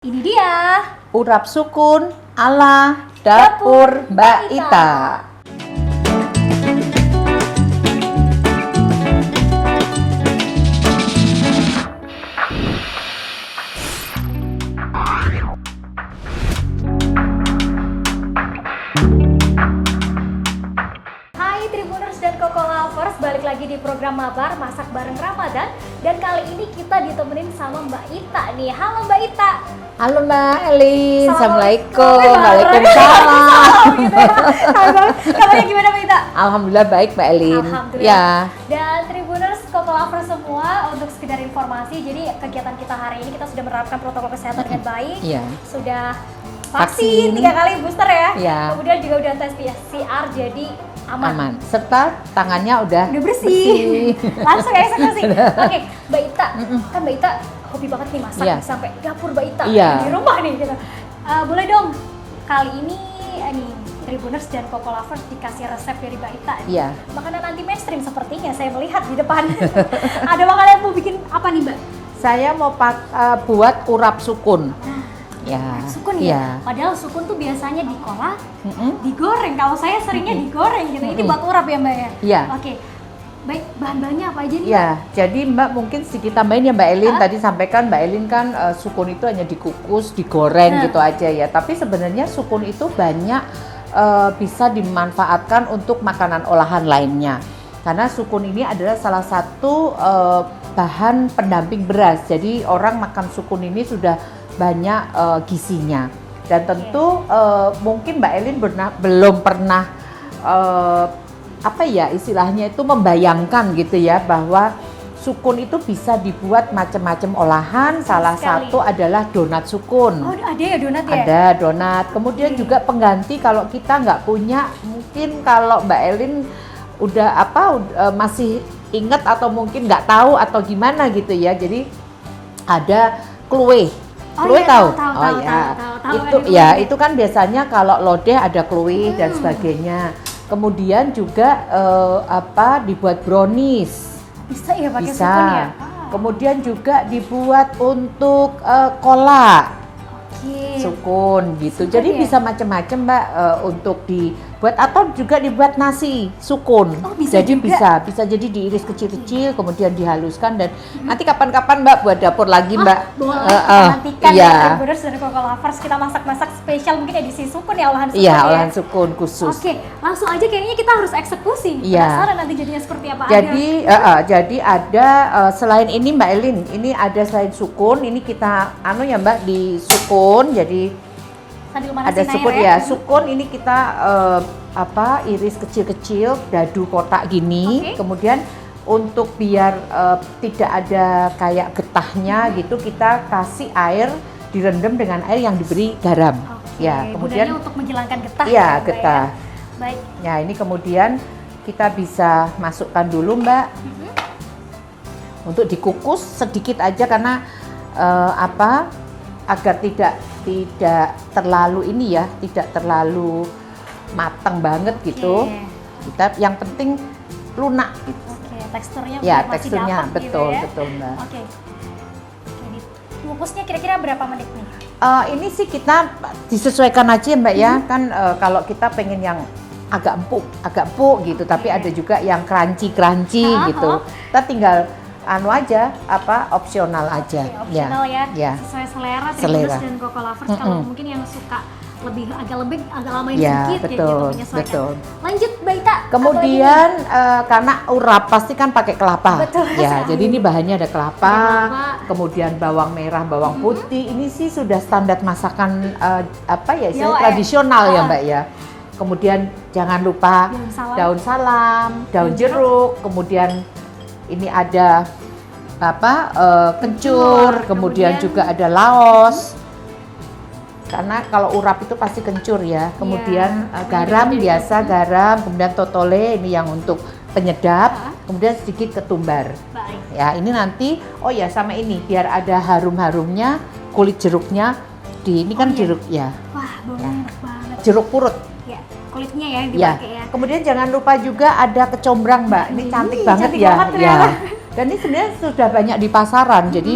Ini dia Urap sukun ala Dapur Mbak Ita. Hai Tribuners dan Koko Lovers, balik lagi di program Mabar Masak Bareng Ramadan. Dan kali ini kita ditemenin sama Mbak Ita nih. Halo Mbak Ita. Halo Mbak Elin, Assalamualaikum. Waalaikumsalam. Gitu ya. Kabarnya gimana Mbak Ita? Alhamdulillah baik Mbak Elin. Alhamdulillah. Ya. Dan Tribuners, Koko Lovers semua, untuk sekedar informasi, jadi kegiatan kita hari ini kita sudah menerapkan protokol kesehatan dengan baik. Iya. Sudah vaksin 3 kali booster ya. Iya. Kemudian juga udah tes PCR, jadi aman. Serta tangannya udah bersih. Langsung eksekusi. Oke, Mbak Ita, kan Mbak Ita hobi banget nih masak, Iya. sampai dapur Mbak Ita Iya. di rumah nih gitu. Boleh dong kali ini nih Tribuners dan Koko Lovers dikasih resep dari Mbak Ita nih. Iya. Makanan anti mainstream sepertinya saya melihat di depan. Ada makanan yang mau bikin apa nih Mbak? Saya mau buat urap sukun. Ya. Sukun ya? Iya. Padahal sukun tuh biasanya dikolak, Mm-mm. digoreng. Kalau saya seringnya digoreng gitu. Ini buat urap ya Mbak ya? Iya. Oke. Baik, bahan-bahannya apa aja nih? Ya, jadi Mbak mungkin sedikit tambahin ya Mbak Elin. Hah? Tadi sampaikan Mbak Elin kan sukun itu hanya dikukus, digoreng gitu aja ya. Tapi sebenarnya sukun itu banyak bisa dimanfaatkan untuk makanan olahan lainnya. Karena sukun ini adalah salah satu bahan pendamping beras. Jadi orang makan sukun ini sudah banyak gizinya. Dan tentu mungkin Mbak Elin belum pernah apa ya istilahnya itu membayangkan gitu ya bahwa sukun itu bisa dibuat macam-macam olahan. Salah satu adalah donat sukun. Oh, ada ya donat ya? Ada donat. Kemudian juga pengganti kalau kita nggak punya, mungkin kalau Mbak Elin udah masih ingat atau mungkin nggak tahu atau gimana gitu ya. Jadi ada kluwe. Kluwe iya, tahu? tahu, Itu ada ya, kluwe. itu kan biasanya kalau lodeh ada kluwe dan sebagainya. Kemudian juga dibuat brownies. Bisa ya pakai Bisa. sukun ya? Kemudian juga dibuat untuk kolak Oke. sukun gitu. Sukun Jadi ya? bisa macam-macam Mbak untuk dibuat atau juga dibuat nasi sukun. Oh, bisa jadi juga? bisa jadi diiris kecil-kecil kemudian dihaluskan dan nanti kapan-kapan Mbak buat dapur lagi Mbak. Boleh kita nantikan iya. ya Tribuners dan Koko Lovers, kita masak-masak spesial mungkin edisi sukun ya, olahan sukun Iya, ya. olahan sukun khusus. Oke, langsung aja kayaknya kita harus eksekusi. Iya. Penasaran nanti jadinya seperti apa. Jadi ada selain ini Mbak Elin, ini ada selain sukun, ini kita ya Mbak di sukun. Jadi Sambil manasin ada air sukun ya. Sukun ini kita iris kecil-kecil, dadu kotak gini. Oke. Kemudian untuk biar tidak ada kayak getahnya gitu, kita kasih air, direndam dengan air yang diberi garam. Oke, Ya, kemudian gunanya untuk menghilangkan getah iya, ya, Mbak getah. ya. Baik. Ya, ini kemudian kita bisa masukkan dulu Mbak. Untuk dikukus sedikit aja karena agar tidak terlalu ini ya, tidak terlalu matang banget gitu. Oke. Kita yang penting lunak gitu. Oke, teksturnya Ya, masih teksturnya dapat betul, gitu ya. betul Mbak. Oke. Kukusnya kira-kira berapa menit nih? Ini sih kita disesuaikan aja Mbak ya, kan kalau kita pengen yang agak empuk gitu, tapi ada juga yang crunchy gitu. Kita tinggal aja opsional aja. Oke, opsional ya. Ya. Sesuai selera Selera. Tribuners dan Koko Lovers. Kalau mungkin yang suka agak lamain Ya, sedikit betul, kayak gitu menyesuaikan. betul. Lanjut Mbak Ita. Kemudian karena urap pasti kan pakai kelapa. Betul Ya, sekali. jadi ini bahannya ada kelapa, Ada kelapa. kemudian bawang merah, bawang putih. Ini sih sudah standar masakan Jawa, tradisional ya Mbak ya. Kemudian jangan lupa Daun salam. daun jeruk, kemudian ini ada kencur, kemudian juga ada laos. Karena kalau urap itu pasti kencur ya. Kemudian garam biasa, garam, kemudian totole ini yang untuk penyedap, kemudian sedikit ketumbar. Baik. Ya, ini nanti sama ini biar ada harum-harumnya, kulit jeruknya ini kan jeruk ya. Wah, baunya enak banget. Jeruk purut. Ya, kulitnya ya yang Ya. dipakai ya. Kemudian jangan lupa juga ada kecombrang, Mbak. Ini cantik banget cantik ya. banget ternyata. Dan ini sebenarnya sudah banyak di pasaran. Jadi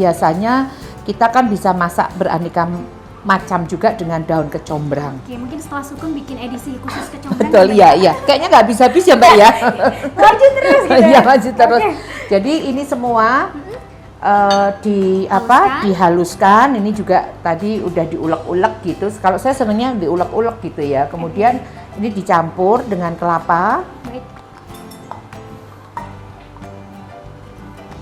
biasanya kita kan bisa masak beraneka macam juga dengan daun kecombrang. Oke, mungkin setelah sukun bikin edisi khusus kecombrang. Betul, ya, iya. Kayaknya nggak habis-habis ya Mbak ya. Lanjut terus gitu. Iya, lanjut terus. Oke. Jadi ini semua Haluskan. dihaluskan. Ini juga tadi udah diulek-ulek gitu. Kalau saya senangnya diulek-ulek gitu ya. Kemudian ini dicampur dengan kelapa. Baik.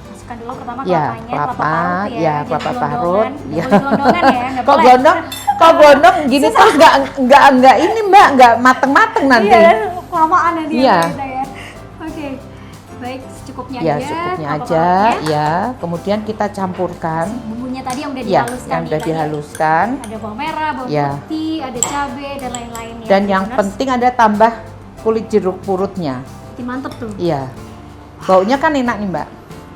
Masukkan dulu pertama Ya, kelapanya, kelapa, parut ya. ya, Jangan kelapa gelondongan. parut. Nggak Ya. boleh gelondongan ya, nggak Kok boleh. gondong gini terus nggak ini Mbak, nggak mateng-mateng nanti. Iya, kelamaan nanti Iya. kita ya. Oke. Baik, secukupnya Ya, aja. secukupnya kelapa aja, parutnya. ya. Kemudian kita campurkan. Bumbunya tadi yang udah Ya, dihaluskan. yang nih udah tadi. dihaluskan. Ada bawang merah, bawang Ya. putih, ada cabai dan lain-lain ya. Dan yang Bener, penting ada tambah kulit jeruk purutnya. bikin mantep tuh. Iya. Baunya kan enak nih Mbak.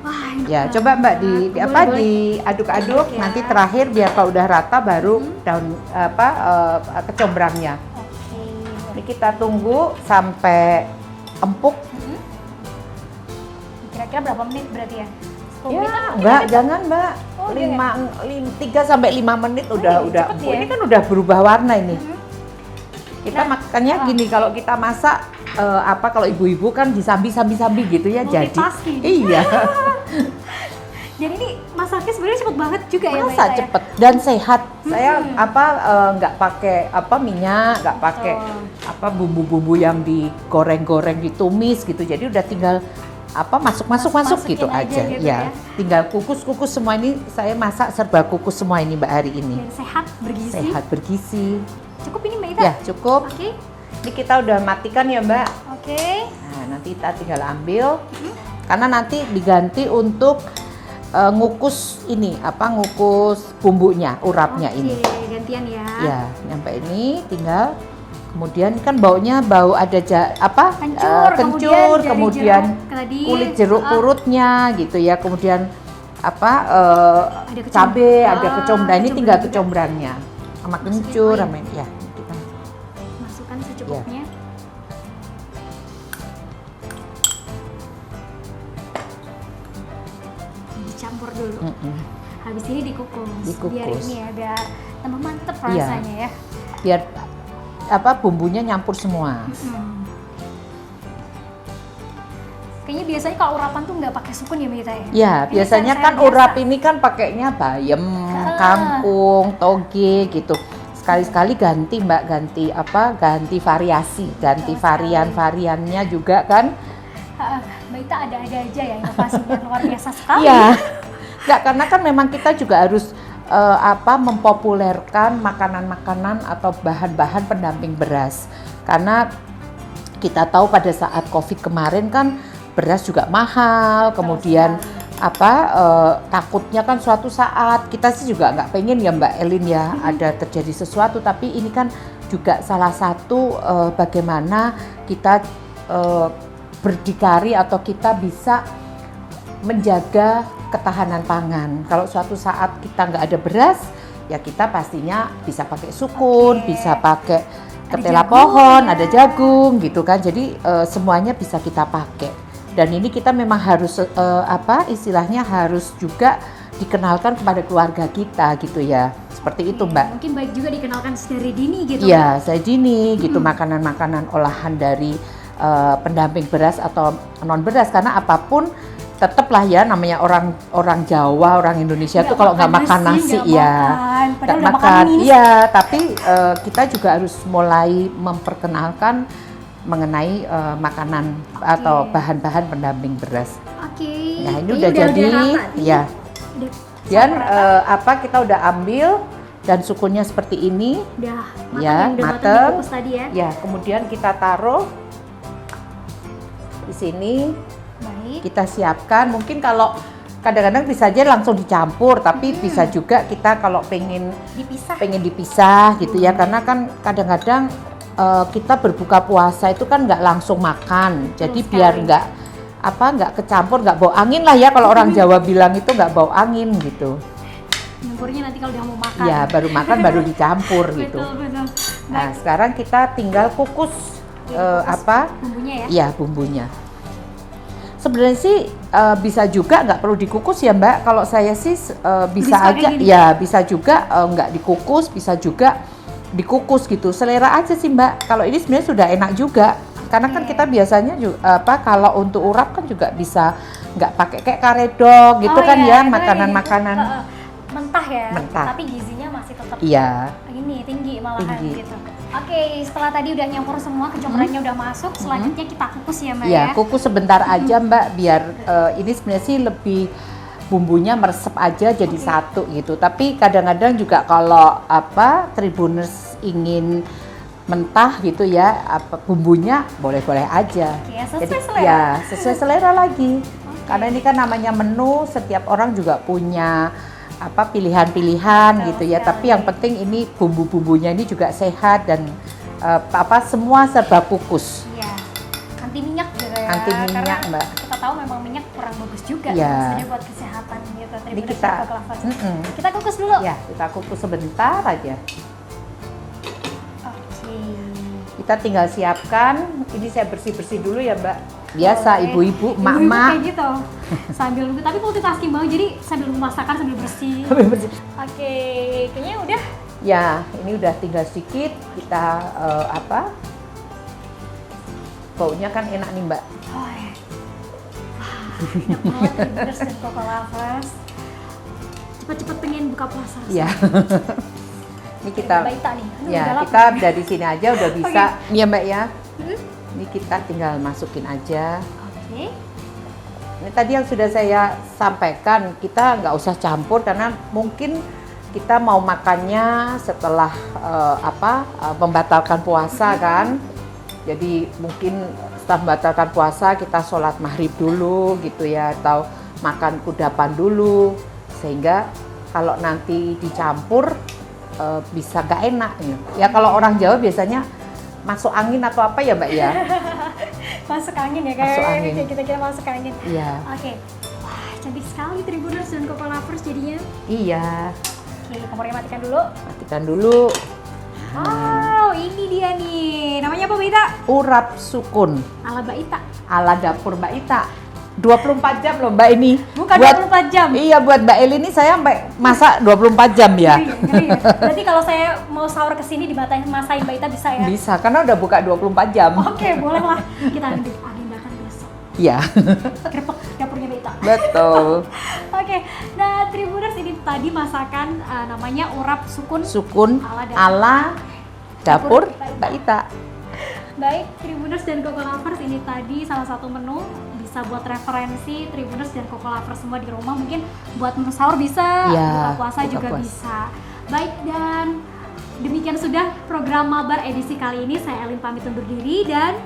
Wah, enak Ya, banget. coba Mbak Boleh, boleh. diaduk-aduk. Ya. Nanti terakhir biar kalau udah rata baru daun kecombrangnya. Oke. Ini kita tunggu sampai empuk. Kira-kira berapa menit berarti ya? 10 Ya, menitan mungkin enggak, ya? jangan Mbak. Oh, enggak 3 sampai 5 menit udah iya, cepet empuk. ya. Ini kan udah berubah warna ini. Kita Nah, makannya gini, kalau kita masak kalau ibu-ibu kan disambi-sambi gitu ya, jadi. Multitasking. Iya. Jadi ini masaknya sebenarnya cepet banget juga ya, Mbak Masak Ita ya? cepet dan sehat. Saya nggak pakai minyak, nggak pakai bumbu-bumbu yang digoreng-goreng, ditumis gitu. Jadi udah tinggal masuk Masukin gitu aja aja. gitu Ya, ya. tinggal kukus semua ini. Saya masak serba kukus semua ini Mbak hari ini. Dan sehat, bergizi. Sehat bergizi. Cukup ini Mbak Ita? Ya cukup. Oke. Ini kita udah matikan ya Mbak. Oke. Nah, nanti kita tinggal ambil. Karena nanti diganti untuk ngukus bumbunya, urapnya ini. Oke, gantian ya. Ya, nyampe ini tinggal. Kemudian kan baunya ada kencur, kemudian jeruk tadi, kulit jeruk purutnya gitu ya. Kemudian Ada cabai, ada kecombrang. kecombrang. Ini Kecombrang tinggal juga. kecombrangnya. Sama Masukin kencur, air. sama ya. Kita Masukkan secukupnya. Dicampur dulu. Habis ini dikukus. Biar Dikukus. ini ya, biar tambah mantep Iya. rasanya ya. biar bumbunya nyampur semua. Kayaknya biasanya kalau urapan tuh nggak pakai sukun ya Mbak Ita ya? Ya, Ini biasanya saya kan biasa. urap ini kan pakainya bayam, kangkung, toge gitu. Sekali-sekali ganti Mbak, ganti variasi, ganti varian-variannya juga kan. Mbak Ita ada-ada aja ya, inovasinya luar biasa sekali. Iya. Enggak, karena kan memang kita juga harus mempopulerkan makanan-makanan atau bahan-bahan pendamping beras. Karena kita tahu pada saat Covid kemarin kan beras juga mahal, kemudian takutnya kan suatu saat kita sih juga nggak pengen ya Mbak Elin ya ada terjadi sesuatu, tapi ini kan juga salah satu bagaimana kita berdikari atau kita bisa menjaga ketahanan pangan. Kalau suatu saat kita nggak ada beras, ya kita pastinya bisa pakai sukun, bisa pakai ketela pohon, ada jagung gitu kan. Jadi semuanya bisa kita pakai. Dan ini kita memang harus istilahnya harus juga dikenalkan kepada keluarga kita gitu ya. Seperti itu Mbak. Mungkin baik juga dikenalkan dari dini gitu. Iya, saya dini gitu makanan-makanan olahan dari pendamping beras atau non beras, karena apapun tetaplah ya namanya orang Jawa, orang Indonesia tuh kalau nggak makan nasi ya nggak makan. Iya, tapi kita juga harus mulai memperkenalkan mengenai makanan atau bahan-bahan pendamping beras. Oke. Nah, ini udah jadi ya. Dan kita udah ambil dan sukunnya seperti ini. Udah matang Ya, yang udah matang dikukus tadi ya. Ya, kemudian kita taruh di sini. Baik. Kita siapkan, mungkin kalau kadang-kadang bisa aja langsung dicampur, tapi bisa juga kita kalau pengen dipisah gitu ya, karena kan kadang-kadang kita berbuka puasa itu kan nggak langsung makan, jadi biar nggak kecampur, nggak bau angin lah ya, kalau orang Jawa bilang itu nggak bau angin gitu. Nyampurnya nanti kalau udah mau makan. Ya, baru makan baru dicampur gitu. Betul. Nah, sekarang kita tinggal kukus bumbunya ya? Iya, bumbunya. Sebenarnya sih bisa juga nggak perlu dikukus ya Mbak. Kalau saya sih bisa Bisa aja, kayak gini? ya bisa juga nggak dikukus, bisa juga dikukus gitu. Selera aja sih Mbak. Kalau ini sebenarnya sudah enak juga. Karena kan Oke. kita biasanya juga, kalau untuk urap kan juga bisa nggak pakai kayak karedok gitu Oh kan iya, ya, itu makanan-makanan. mentah ya, Mentah. tapi gizinya masih tetap Iya. ini tinggi malahan Tinggi. gitu. Oke, setelah tadi udah nyampur semua, kecomberannya udah masuk, selanjutnya kita kukus ya Mbak Iya, ya. kukus sebentar aja Mbak, biar ini sebenarnya sih lebih bumbunya meresap aja jadi satu gitu. Tapi kadang-kadang juga kalau Tribuners ingin mentah gitu ya, bumbunya boleh-boleh aja. Oke, sesuai Jadi selera. ya sesuai selera lagi. Karena ini kan namanya menu, setiap orang juga punya pilihan-pilihan Betul gitu ya. sekali. Tapi yang penting ini bumbu-bumbunya ini juga sehat dan semua serba kukus. Iya, anti minyak gitu ya. Anti minyak, Karena Mbak. kita tahu memang minyak kurang bagus juga Iya. maksudnya buat kesehatan gitu. Ini Tribuners kita, dan Coco Lovers. mm-mm. Kita kukus dulu. Ya, kita kukus sebentar aja. Oke. Kita tinggal siapkan. Ini saya bersih-bersih dulu ya, Mbak. Biasa Boleh. ibu-ibu, Ibu-ibu emak-emak. kayak gitu. Sambil nunggu, tapi multitasking banget, jadi sambil nunggu masakan sambil bersih. Bersih. Oke, kayaknya udah. Ya, ini udah tinggal sedikit. Kita baunya kan enak nih, Mbak. Oh, ya. Wah, enak banget Tribuners dan Coco Lovers. Cepet-cepet pengen buka puasa. Iya. Ini kita, Mbak Ita nih. Aduh, ya udah lapar. kita dari sini aja udah bisa. Oke. Iya, Mbak ya. Hmm? Ini kita tinggal masukin aja. Oke. Ini tadi yang sudah saya sampaikan, kita nggak usah campur karena mungkin kita mau makannya setelah membatalkan puasa kan. Jadi mungkin setelah membatalkan puasa kita sholat maghrib dulu gitu ya, atau makan kudapan dulu, sehingga kalau nanti dicampur bisa nggak enak ya. Kalau orang Jawa biasanya masuk angin atau apa ya Mbak ya? Masuk angin ya Masuk kayak angin. kita masuk angin. Iya. Oke. Wah, cantik sekali Tribuners dan Coco Lovers jadinya. Iya. Oke, kompornya matikan dulu. Matikan dulu. Wow, ini dia nih. Namanya apa Mbak Ita? Urap sukun Ala Mbak Ita. ala dapur Mbak Ita. 24 jam loh Mbak ini. Bukan Buat- 24 jam. Iya, buat Mbak Eli ini saya sampai masak 24 jam ya. Ngeri ya? Berarti kalau saya mau sahur kesini dimasain Mbak Ita bisa ya? Bisa, karena udah buka 24 jam. Oke, boleh lah. Kita agendakan besok. Iya. Krepek dapurnya Mbak Ita. Betul. Oke, nah Tribuners ini tadi masakan namanya urap sukun. Sukun Ala dapur. ala dapur Mbak Mbak Ita. Baik, Tribuners dan Coco Lovers, ini tadi salah satu menu bisa buat referensi Tribuners dan Coco Lovers semua di rumah, mungkin buat menu sahur bisa, Ya, buka puasa buka juga puasa. bisa. Baik, dan demikian sudah program Mabar edisi kali ini. Saya Elin pamit undur diri dan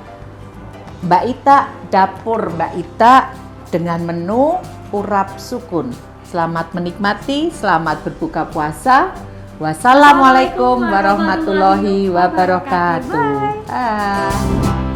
Mbak Ita, dapur Mbak Ita dengan menu urap sukun. Selamat menikmati, selamat berbuka puasa. Wassalamualaikum warahmatullahi wabarakatuh. Bye. Ah.